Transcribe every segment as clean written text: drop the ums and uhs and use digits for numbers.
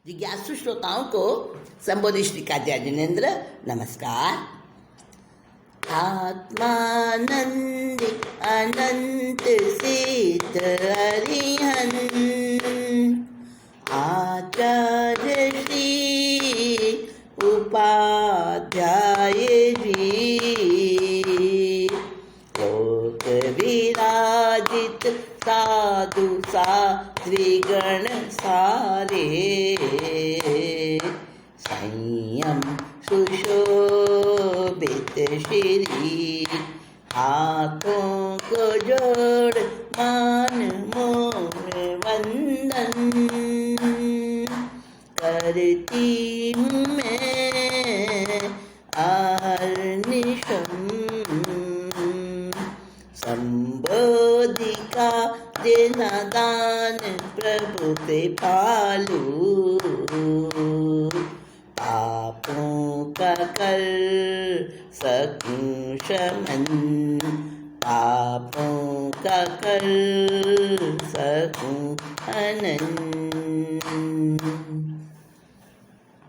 जिज्ञासु श्रोताओं को संबोधित श्री कात्याय जिनेन्द्र नमस्कार। आत्मानंद अनंत सिद्ध हरिहन आचार्य श्री उपाध्याय जी लोक विराजित साधु सात्रिगण सारे संयम सुशोभित श्री हाथों को जोड़ मान मोर वंदन करती हूँ मैं अहर्निशम संबोधिका देना दान प्रभु कृपालु पापों का कर सकूं शमन पापों का कर सकूं हनन।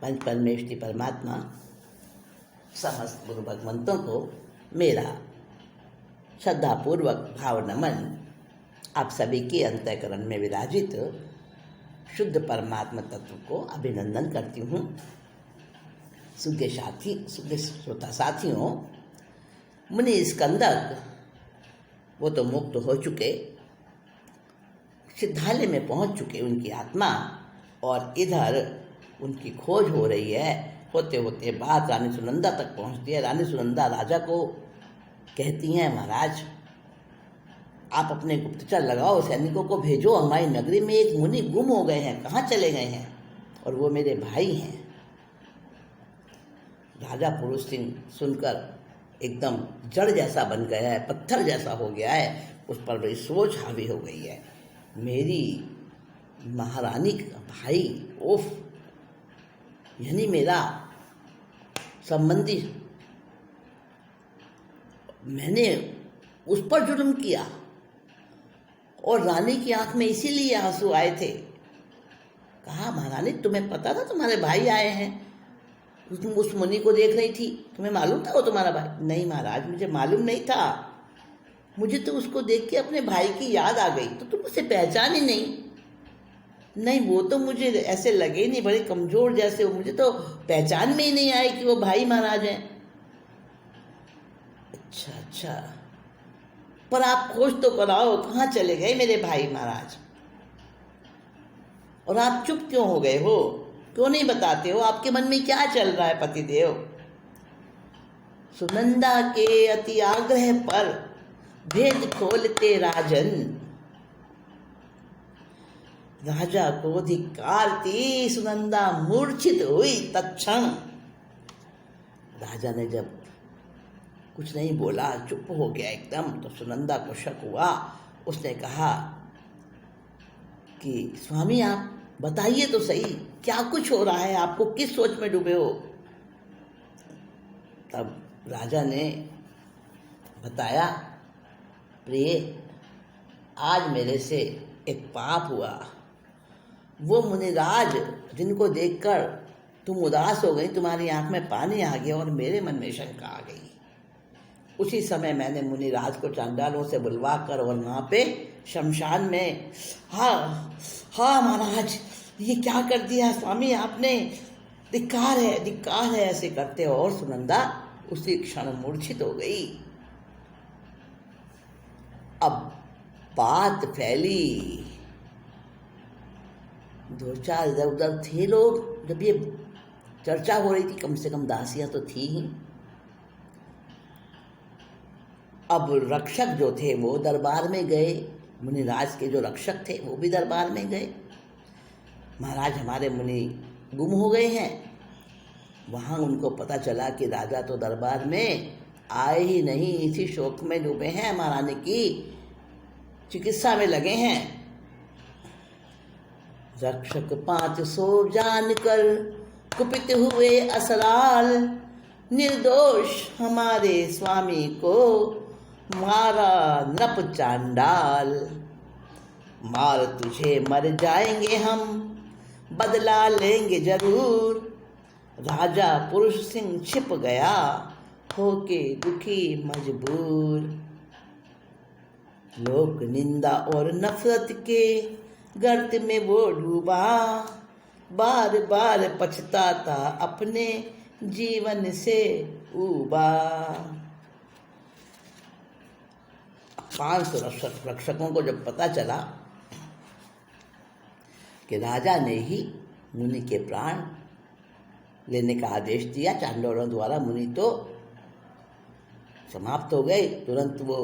पंच परमेश्वरी परमात्मा समस्त गुरु भगवंतों को मेरा श्रद्धापूर्वक भाव नमन। आप सभी के अंतःकरण में विराजित शुद्ध परमात्मा तत्व को अभिनंदन करती हूँ। शुद्ध श्रोता साथियों, मुनि स्कंदक वो तो मुक्त हो चुके, सिद्धालय में पहुँच चुके उनकी आत्मा, और इधर उनकी खोज हो रही है। होते होते बात रानी सुनंदा तक पहुँचती है। रानी सुनंदा राजा को कहती हैं, महाराज आप अपने गुप्तचर लगाओ, सैनिकों को भेजो, हमारी नगरी में एक मुनि गुम हो गए हैं, कहाँ चले गए हैं, और वो मेरे भाई हैं। राजा पुरुष सिंह सुनकर एकदम जड़ जैसा बन गया है, पत्थर जैसा हो गया है। उस पर बड़ी सोच हावी हो गई है। मेरी महारानी का भाई, ओफ, यानी मेरा संबंधी, मैंने उस पर जुल्म किया और रानी की आंख में इसीलिए आंसू आए थे। कहा, महारानी तुम्हें पता था तुम्हारे भाई आए हैं? तुम उस मुनि को देख रही थी, तुम्हें मालूम था वो तुम्हारा भाई? नहीं महाराज, मुझे मालूम नहीं था, मुझे तो उसको देख के अपने भाई की याद आ गई। तो तुम उसे पहचान ही नहीं? नहीं, वो तो मुझे ऐसे लगे नहीं, बड़े कमजोर जैसे हो, मुझे तो पहचान में ही नहीं आए कि वो भाई महाराज हैं। अच्छा अच्छा, पर आप खोज तो कराओ, कहाँ चले गए मेरे भाई महाराज? और आप चुप क्यों हो गए हो? क्यों नहीं बताते हो? आपके मन में क्या चल रहा है पतिदेव? सुनंदा के अति आग्रह पर भेद खोलते राजन, राजा को धिक्कारती सुनंदा मूर्छित हुई तत्क्षण। राजा ने जब कुछ नहीं बोला, चुप हो गया एकदम, तो सुनंदा को शक हुआ। उसने कहा कि स्वामी आप बताइए तो सही, क्या कुछ हो रहा है? आपको किस सोच में डूबे हो? तब राजा ने बताया, प्रिय, आज मेरे से एक पाप हुआ। वो मुनिराज जिनको देखकर तुम उदास हो गई, तुम्हारी आंख में पानी आ गया और मेरे मन में शंका आ गई। उसी समय मैंने मुनिराज को चांडालों से बुलवा कर और वहाँ पे शमशान में, हाँ महाराज, ये क्या कर दिया स्वामी आपने, धिक्कार है ऐसे करते हो। और सुनंदा उसी क्षण मूर्छित हो गई। अब बात फैली, दो चार इधर उधर थे लोग, जब ये चर्चा हो रही थी, कम से कम दासियां तो थी ही। अब रक्षक जो थे वो दरबार में गए, मुनिराज के जो रक्षक थे वो भी दरबार में गए। महाराज हमारे मुनि गुम हो गए हैं। वहाँ उनको पता चला कि राजा तो दरबार में आए ही नहीं, इसी शोक में डूबे हैं, महारानी की चिकित्सा में लगे हैं। रक्षक 500 जानकर कुपित हुए असराल, निर्दोष हमारे स्वामी को मारा नप चांडाल। मार तुझे मर जाएंगे हम, बदला लेंगे जरूर। राजा पुरुष सिंह छिप गया, होके दुखी मजबूर। लोक निंदा और नफरत के गर्त में वो डूबा, बार बार पछताता अपने जीवन से ऊबा। 500 रक्षकों को जब पता चला कि राजा ने ही मुनि के प्राण लेने का आदेश दिया चांडोलों द्वारा, मुनि तो समाप्त हो गए। तुरंत वो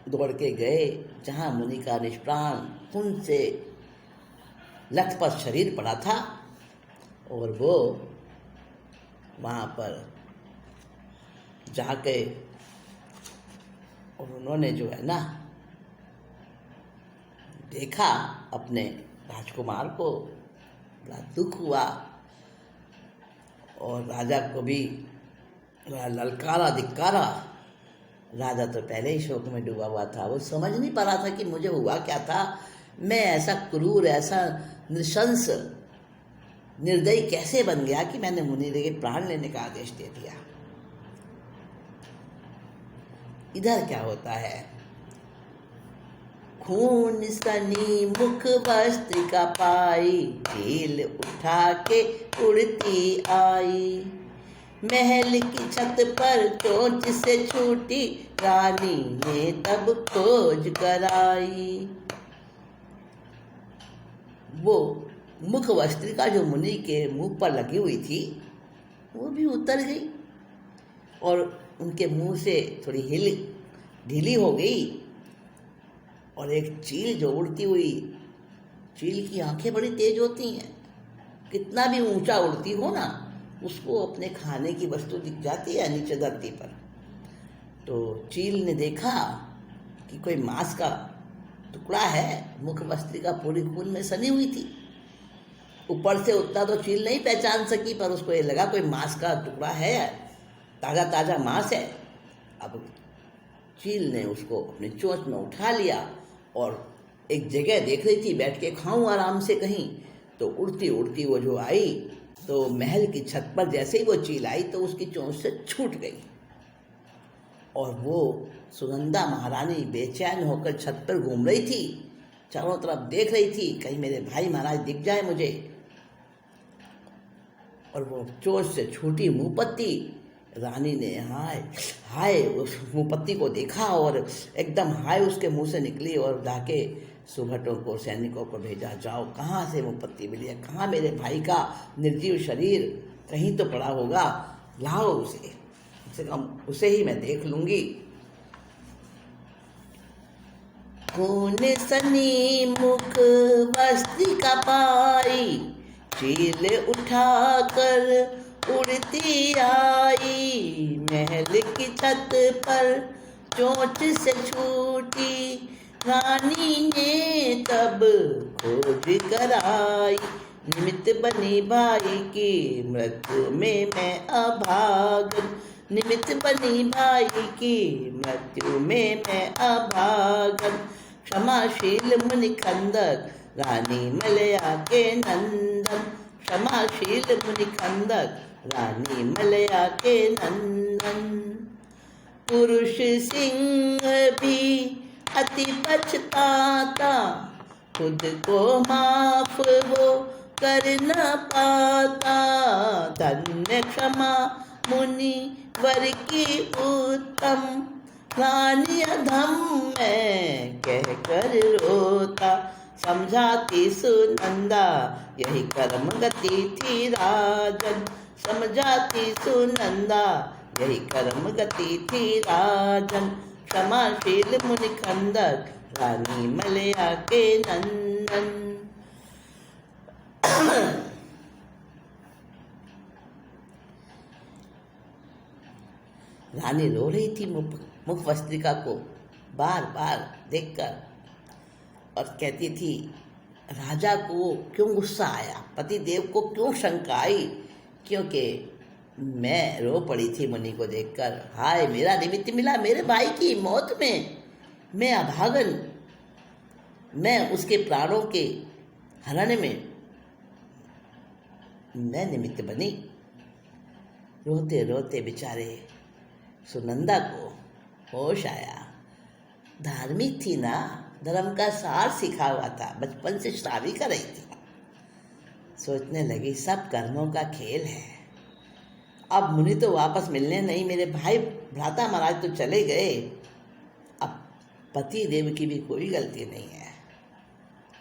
दौड़ के गए जहाँ मुनि का निष्प्राण खून से लथपथ शरीर पड़ा था, और वो वहाँ पर जाके और उन्होंने जो है ना देखा अपने राजकुमार को, बड़ा दुख हुआ और राजा को भी ललकारा धिक्कारा। राजा तो पहले ही शोक में डूबा हुआ था, वो समझ नहीं पा रहा था कि मुझे हुआ क्या था। मैं ऐसा क्रूर, ऐसा नृशंस, निर्दयी कैसे बन गया कि मैंने मुनि के प्राण लेने का आदेश दे दिया। इधर क्या होता है, खून सनी मुख वस्त्रिका पाई, ढील उठा के उड़ती आई। महल की छत पर चोंच से छूटी, रानी ने तब खोज कराई। वो मुख वस्त्रिका जो मुनि के मुंह पर लगी हुई थी वो भी उतर गई और उनके मुंह से थोड़ी ढीली हो गई। और एक चील जो उड़ती हुई, चील की आंखें बड़ी तेज होती हैं, कितना भी ऊंचा उड़ती हो ना उसको अपने खाने की वस्तु दिख जाती है नीचे धरती पर। तो चील ने देखा कि कोई मांस का टुकड़ा है, मुख वस्त्रिका पूरी खून में सनी हुई थी। ऊपर से उतना तो चील नहीं पहचान सकी, पर उसको ये लगा कोई मांस का टुकड़ा है, ताज़ा ताज़ा मांस है। अब चील ने उसको अपनी चोंच में उठा लिया और एक जगह देख रही थी बैठ के खाऊं आराम से कहीं। तो उड़ती उड़ती वो जो आई तो महल की छत पर जैसे ही वो चील आई तो उसकी चोंच से छूट गई और वो सुनंदा महारानी बेचैन होकर छत पर घूम रही थी, चारों तरफ देख रही थी कहीं मेरे भाई महाराज दिख जाए मुझे। और वो चोंच से छूटी मुंहपत्ती, रानी ने हाय हाय उस मुंहपत्ती को देखा और एकदम हाय उसके मुंह से निकली और जाके सुभटों को, सैनिकों को भेजा, जाओ कहाँ से मुंहपत्ती मिली है, कहाँ मेरे भाई का निर्जीव शरीर कहीं तो पड़ा होगा, लाओ उसे, उसे कम उसे ही मैं देख लूंगी। खून सनी मुख वस्त्रिका पाई, चील उठा कर उड़ती आई। महल की छत पर चोंच से छूटी, रानी ने तब खोज कराई। निमित्त बनी भाई की मृत्यु में मैं अभागन, निमित्त बनी भाई की मृत्यु में मैं अभागन। क्षमाशील मुनि खंदक, रानी मलया के नंदन, क्षमाशील मुनि खंदक, रानी मलया के नंदन। पुरुष सिंह भी अति पछताता, खुद को माफ वो कर न पाता। धन्य क्षमा मुनि वर की उत्तम, रानी अधम में कह कर रोता। समझाती सुनंदा यही कर्म गति थी राजन, समझाती सुनंदा यही कर्म गति थी राजन। क्षमाशील मुनि खंदक, रानी मलया के नंदन। रानी रो रही थी मुख वस्त्रिका को बार बार देखकर और कहती थी राजा को क्यों गुस्सा आया, पति देव को क्यों शंका आई, क्योंकि मैं रो पड़ी थी मुनि को देखकर। हाय मेरा निमित्त मिला मेरे भाई की मौत में, मैं अभागन, मैं उसके प्राणों के हरण में मैं निमित्त बनी। रोते रोते बेचारे सुनंदा को होश आया। धार्मिक थी ना, धर्म का सार सिखा हुआ था, बचपन से श्रावी कर रही थी। सोचने लगी सब कर्मों का खेल है। अब मुनि तो वापस मिलने नहीं, मेरे भाई भ्राता महाराज तो चले गए, अब पति देव की भी कोई गलती नहीं है,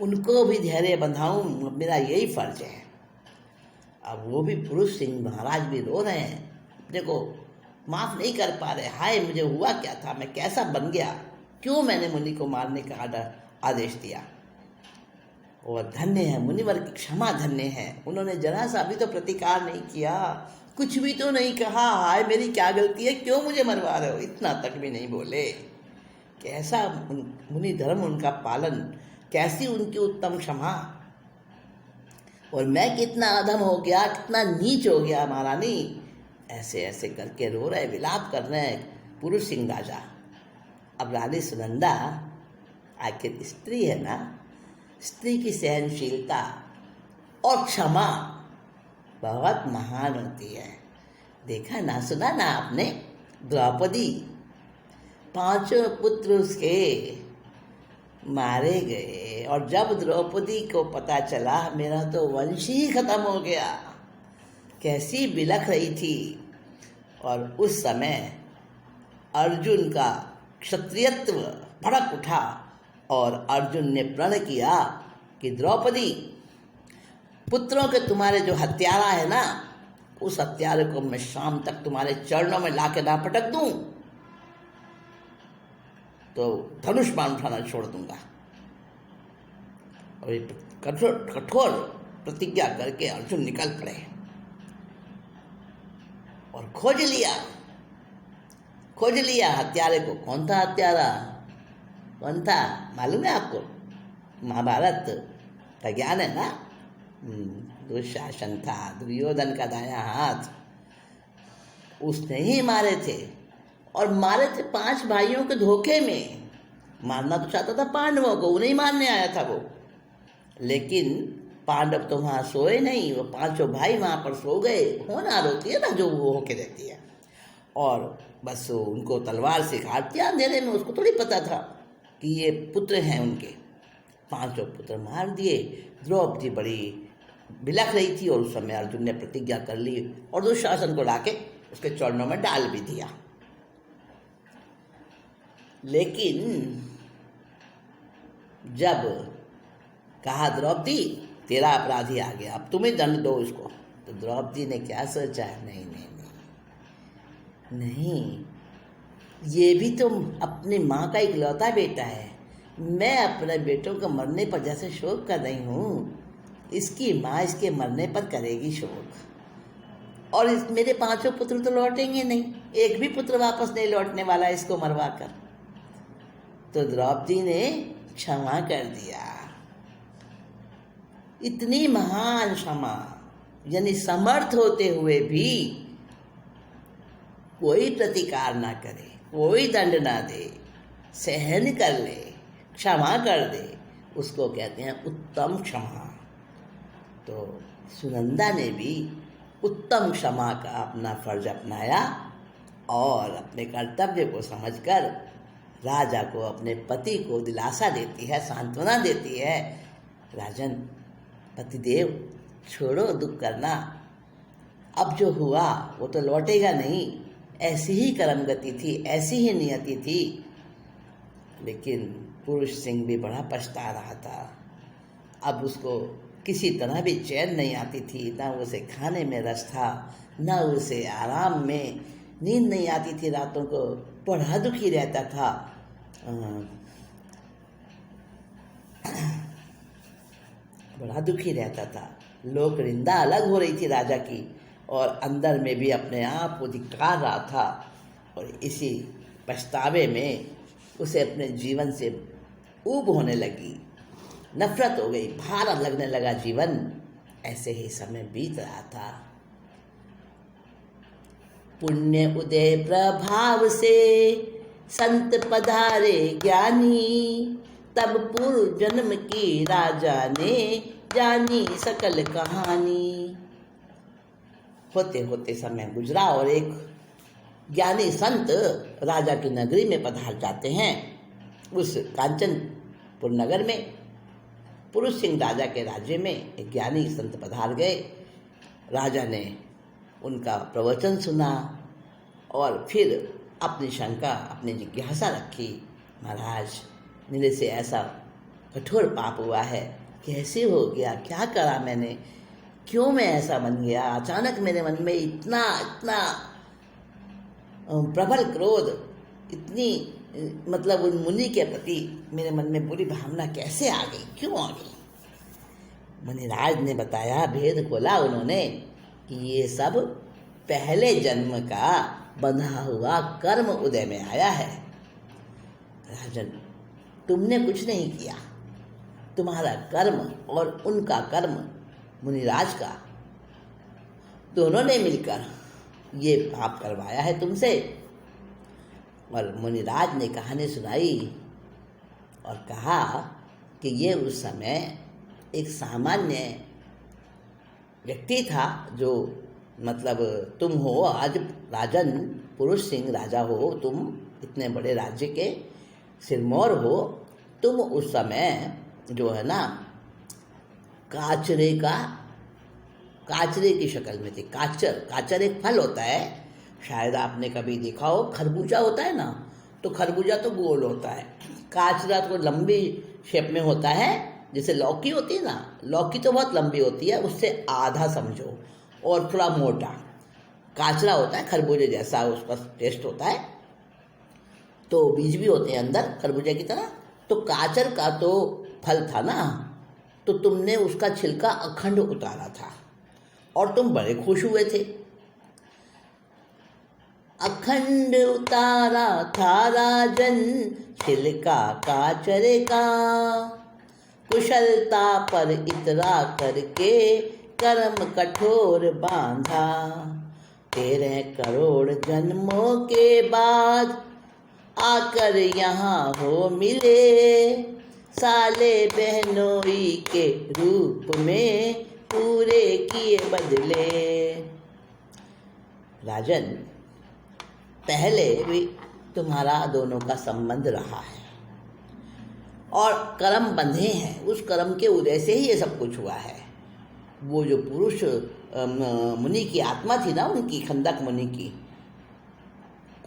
उनको भी धैर्य बंधाऊं, मेरा यही फर्ज है। अब वो भी पुरुष सिंह महाराज भी रो रहे हैं, अपने को माफ नहीं कर पा रहे। हाय मुझे हुआ क्या था, मैं कैसा बन गया, क्यों मैंने मुनि को मारने का आदेश दिया। और धन्य है मुनिवर की क्षमा, धन्य है, उन्होंने जरा सा भी तो प्रतिकार नहीं किया, कुछ भी तो नहीं कहा, हाय मेरी क्या गलती है, क्यों मुझे मरवा रहे हो, इतना तक भी नहीं बोले। कैसा मुनि धर्म उनका पालन, कैसी उनकी उत्तम क्षमा। और मैं कितना अधम हो गया, कितना नीच हो गया महारानी। ऐसे ऐसे करके रो रहे, विलाप कर रहे हैं पुरुष सिंह राजा। अब रानी सुनंदा आखिर स्त्री है ना, स्त्री की सहनशीलता और क्षमा बहुत महान होती है। देखा ना, सुना ना आपने, द्रौपदी 5 पुत्र उसके मारे गए, और जब द्रौपदी को पता चला मेरा तो वंश ही खत्म हो गया, कैसी बिलख रही थी। और उस समय अर्जुन का क्षत्रियत्व भड़क उठा और अर्जुन ने प्रण किया कि द्रौपदी, पुत्रों के तुम्हारे जो हत्यारा है ना, उस हत्यारे को मैं शाम तक तुम्हारे चरणों में लाके ना पटक दूं तो धनुष बाण उठाना छोड़ दूंगा। और कठोर प्रतिज्ञा करके अर्जुन निकल पड़े और खोज लिया हत्यारे को। कौन था हत्यारा, कौन था मालूम है आपको? महाभारत का ज्ञान है ना। दुशासन था, दुर्योधन का दायां हाथ, उसने ही मारे थे। और मारे थे 5 भाइयों के धोखे में। मारना तो चाहता था पांडवों को, उन्हें मारने आया था वो, लेकिन पांडव तो वहाँ सोए नहीं, वो 5 भाई वहाँ पर सो गए। होनहार होती है ना जो वो होके रहती है, और बस उनको तलवार से काट दिया अंधेरे में। उसको थोड़ी पता था कि ये पुत्र हैं उनके। 5 पुत्र मार दिए। द्रौपदी बड़ी बिलख रही थी और उस समय अर्जुन ने प्रतिज्ञा कर ली और दुशासन को लाके उसके चरणों में डाल भी दिया। लेकिन जब कहा द्रौपदी तेरा अपराधी आ गया, अब तुम्हें दंड दो उसको, तो द्रौपदी ने क्या सोचा, नहीं नहीं नहीं नहीं, ये भी तो अपनी माँ का इकलौता बेटा है, मैं अपने बेटों के मरने पर जैसे शोक कर रही हूँ, इसकी माँ इसके मरने पर करेगी शोक। और मेरे 5 पुत्र तो लौटेंगे नहीं, एक भी पुत्र वापस नहीं लौटने वाला इसको मरवा कर। तो द्रौपदी ने क्षमा कर दिया। इतनी महान क्षमा, यानी समर्थ होते हुए भी कोई प्रतिकार ना करे, कोई दंड ना दे, सहन कर ले, क्षमा कर दे, उसको कहते हैं उत्तम क्षमा। तो सुनंदा ने भी उत्तम क्षमा का अपना फर्ज अपनाया और अपने कर्तव्य को समझकर राजा को, अपने पति को दिलासा देती है, सांत्वना देती है। राजन, पतिदेव छोड़ो दुख करना, अब जो हुआ वो तो लौटेगा नहीं, ऐसी ही कर्म गति थी, ऐसी ही नियति थी। लेकिन पुरुष सिंह भी बड़ा पछता रहा था। अब उसको किसी तरह भी चैन नहीं आती थी, ना उसे खाने में रस था, ना उसे आराम में नींद नहीं आती थी रातों को, बड़ा दुखी रहता था। बड़ा दुखी रहता था। लोक निंदा अलग हो रही थी राजा की, और अंदर में भी अपने आप को धिक्कार रहा था। और इसी पछतावे में उसे अपने जीवन से ऊब होने लगी, नफरत हो गई, भार लगने लगा जीवन। ऐसे ही समय बीत रहा था। पुण्य उदय प्रभाव से संत पधारे ज्ञानी, तब पूर्व जन्म की राजा ने जानी सकल कहानी। होते होते समय गुजरा और एक ज्ञानी संत राजा की नगरी में पधार जाते हैं। उस कांचनपुर नगर में पुरुष सिंह राजा के राज्य में एक ज्ञानी संत पधार गए। राजा ने उनका प्रवचन सुना और फिर अपनी शंका, अपनी जिज्ञासा रखी। महाराज, मेरे से ऐसा कठोर पाप हुआ है, कैसे हो गया, क्या करा मैंने, क्यों मैं ऐसा बन गया, अचानक मेरे मन में इतना इतना प्रबल क्रोध, इतनी मतलब उन मुनि के प्रति मेरे मन में बुरी भावना कैसे आ गई, क्यों आ गई। मुनिराज ने बताया, भेद खोला उन्होंने कि ये सब पहले जन्म का बंधा हुआ कर्म उदय में आया है। राजन, तुमने कुछ नहीं किया, तुम्हारा कर्म और उनका कर्म, मुनिराज का, दोनों ने मिलकर ये पाप करवाया है तुमसे। और मुनिराज ने कहानी सुनाई और कहा कि ये उस समय एक सामान्य व्यक्ति था, जो मतलब तुम हो आज राजन, पुरुष सिंह राजा हो, तुम इतने बड़े राज्य के सिरमौर हो, तुम उस समय जो है ना काचरे की शक्ल में थे। काचर एक फल होता है, शायद आपने कभी देखा हो, खरबूजा होता है ना, तो खरबूजा तो गोल होता है, काचरा तो लंबी शेप में होता है, जैसे लौकी होती है ना, लौकी तो बहुत लंबी होती है, उससे आधा समझो, और थोड़ा मोटा काचरा होता है, खरबूजे जैसा उसका टेस्ट होता है, तो बीज भी होते हैं अंदर खरबूजे की तरह। तो काचर का तो फल था ना, तो तुमने उसका छिलका अखंड उतारा था और तुम बड़े खुश हुए थे। अखंड उतारा था राजन छिलका काचरे का, कुशलता पर इतरा करके कर्म कठोर बांधा। 13 करोड़ जन्मों के बाद आकर यहाँ हो मिले, साले बहनोई के रूप में पूरे किए बदले। राजन, पहले भी तुम्हारा दोनों का संबंध रहा है और कर्म बंधे हैं, उस कर्म के उदय से ही ये सब कुछ हुआ है। वो जो पुरुष मुनि की आत्मा थी ना, उनकी, खंदक मुनि की,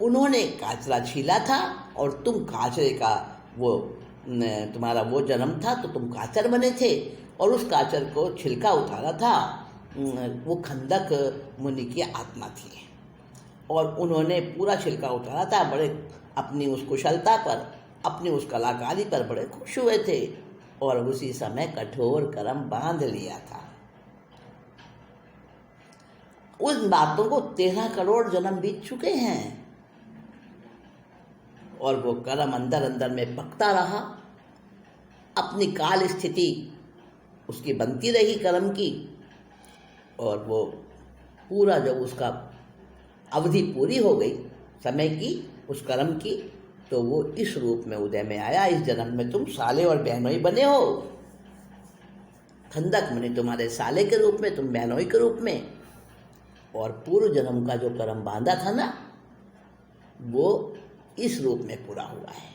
उन्होंने काचरा छीला था और तुम काचरे का वो तुम्हारा वो जन्म था, तो तुम काचर बने थे और उस काचर को छिलका उतारा था। वो खंदक मुनि की आत्मा थी और उन्होंने पूरा छिलका उतारा था। बड़े अपनी उस कुशलता पर, अपनी उस कलाकारी पर बड़े खुश हुए थे और उसी समय कठोर कर्म बांध लिया था। उन बातों को 13 करोड़ जन्म बीत चुके हैं और वो कर्म अंदर अंदर में पकता रहा, अपनी काल स्थिति उसकी बनती रही कर्म की, और वो पूरा जब उसका अवधि पूरी हो गई समय की उस कर्म की, तो वो इस रूप में उदय में आया। इस जन्म में तुम साले और बहनोई बने हो। खंदक मुनि तुम्हारे साले के रूप में, तुम बहनोई के रूप में, और पूर्व जन्म का जो कर्म बांधा था ना, वो इस रूप में पूरा हुआ है।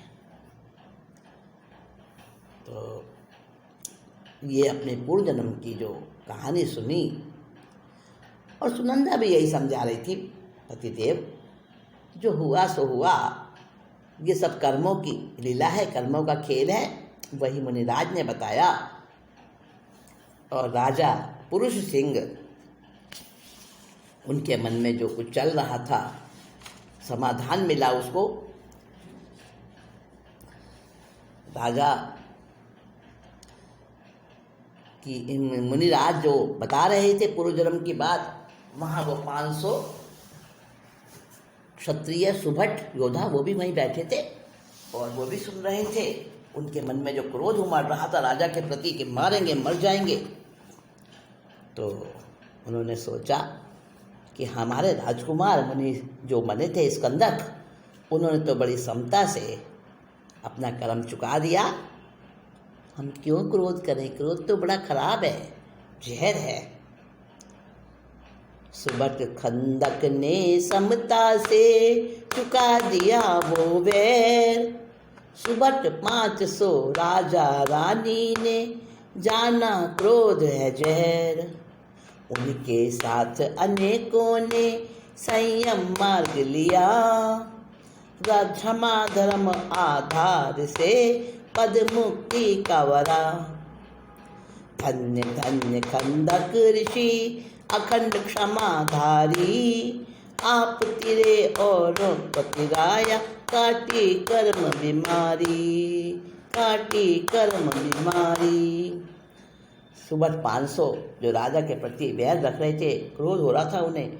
तो ये अपने पूर्व जन्म की जो कहानी सुनी, और सुनंदा भी यही समझा रही थी, पतिदेव जो हुआ सो हुआ, ये सब कर्मों की लीला है, कर्मों का खेल है, वही मुनिराज ने बताया। और राजा पुरुष सिंह, उनके मन में जो कुछ चल रहा था, समाधान मिला उसको। राजा की मुनिराज जो बता रहे थे पूर्व जन्म की बात, वहाँ वो 500 क्षत्रिय सुभट योद्धा वो भी वहीं बैठे थे और वो भी सुन रहे थे। उनके मन में जो क्रोध उमड़ रहा था राजा के प्रति कि मारेंगे, मर जाएंगे, तो उन्होंने सोचा कि हमारे राजकुमार मुनि जो बने थे स्कंदक, उन्होंने तो बड़ी समता से अपना कर्म चुका दिया, हम क्यों क्रोध करें, क्रोध तो बड़ा खराब है, जहर है। सुबट खंदक ने समता से चुका दिया वो वैर। सुबट 500 राजा रानी ने जाना क्रोध है जहर। उनके साथ अनेकों ने संयम मार्ग लिया। क्षमा धर्म आधार से पद मुक्ति का वरा। धन्य धन्य खंदक ऋषि अखंड क्षमाधारी। आप तिरे और पतिराया काटी कर्म बीमारी, काटी कर्म बीमारी। सुबह 500 जो राजा के प्रति बैर रख रहे थे, क्रोध हो रहा था उन्हें,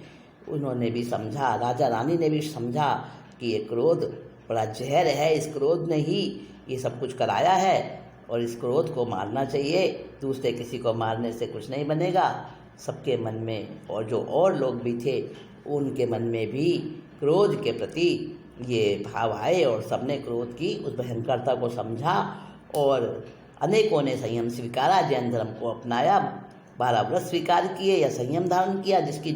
उन्होंने भी समझा, राजा रानी ने भी समझा कि ये क्रोध बड़ा जहर है, इस क्रोध ने ही ये सब कुछ कराया है और इस क्रोध को मारना चाहिए। दूसरे किसी को मारने से कुछ नहीं बनेगा। सबके मन में और जो और लोग भी थे उनके मन में भी क्रोध के प्रति ये भाव आए और सबने क्रोध की उस भयंकरता को समझा और अनेकों ने संयम स्वीकारा, जैन धर्म को अपनाया, 12 व्रत स्वीकार किए या संयम धारण किया। जिसकी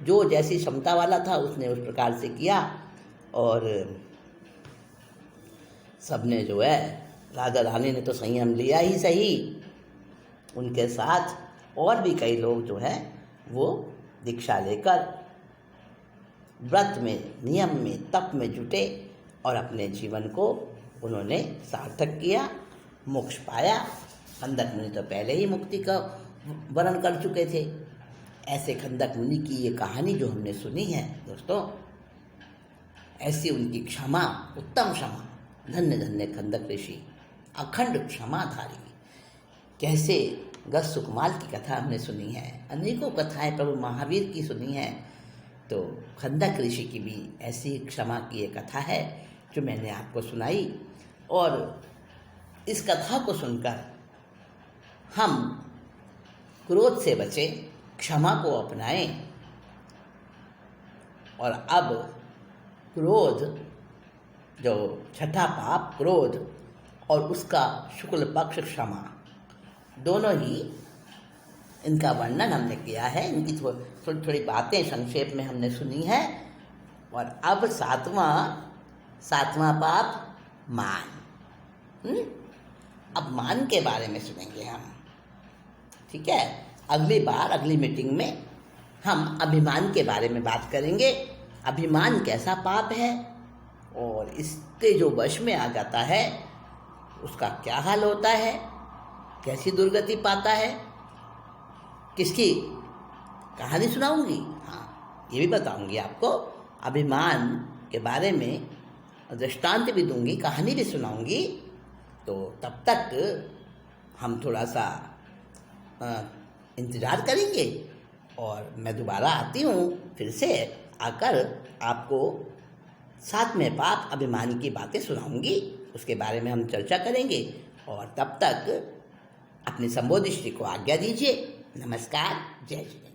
जो जैसी क्षमता वाला था उसने उस प्रकार से किया और सबने जो है, राजा रानी ने तो संयम लिया ही सही, उनके साथ और भी कई लोग जो है वो दीक्षा लेकर व्रत में, नियम में, तप में जुटे और अपने जीवन को उन्होंने सार्थक किया, मोक्ष पाया। खंदक मुनि तो पहले ही मुक्ति का वर्णन कर चुके थे। ऐसे खंदक मुनि की ये कहानी जो हमने सुनी है दोस्तों, ऐसी उनकी क्षमा, उत्तम क्षमा, धन्य धन्य खंदक ऋषि अखंड क्षमाधारी। कैसे गज सुकमाल की कथा हमने सुनी है, अनेकों कथाएं प्रभु महावीर की सुनी है, तो खंदक ऋषि की भी ऐसी क्षमा की एक कथा है जो मैंने आपको सुनाई। और इस कथा को सुनकर हम क्रोध से बचें, क्षमा को अपनाएं और अब क्रोध, जो छठा पाप क्रोध और उसका शुक्ल पक्ष क्षमा, दोनों ही इनका वर्णन हमने किया है। इनकी थोड़ी थोड़ी बातें संक्षेप में हमने सुनी है। और अब सातवां पाप मान। अब मान के बारे में सुनेंगे हम, ठीक है। अगली बार, अगली मीटिंग में हम अभिमान के बारे में बात करेंगे। अभिमान कैसा पाप है और इसके जो वश में आ जाता है उसका क्या हाल होता है, कैसी दुर्गति पाता है, किसकी कहानी सुनाऊंगी, हाँ ये भी बताऊंगी आपको। अभिमान के बारे में दृष्टांत भी दूंगी, कहानी भी सुनाऊंगी। तो तब तक हम थोड़ा सा इंतज़ार करेंगे और मैं दोबारा आती हूँ, फिर से आकर आपको 7वें पाप अभिमान की बातें सुनाऊंगी। उसके बारे में हम चर्चा करेंगे और तब तक अपनी संबोधिष्टि को आज्ञा दीजिए। नमस्कार, जय श्री।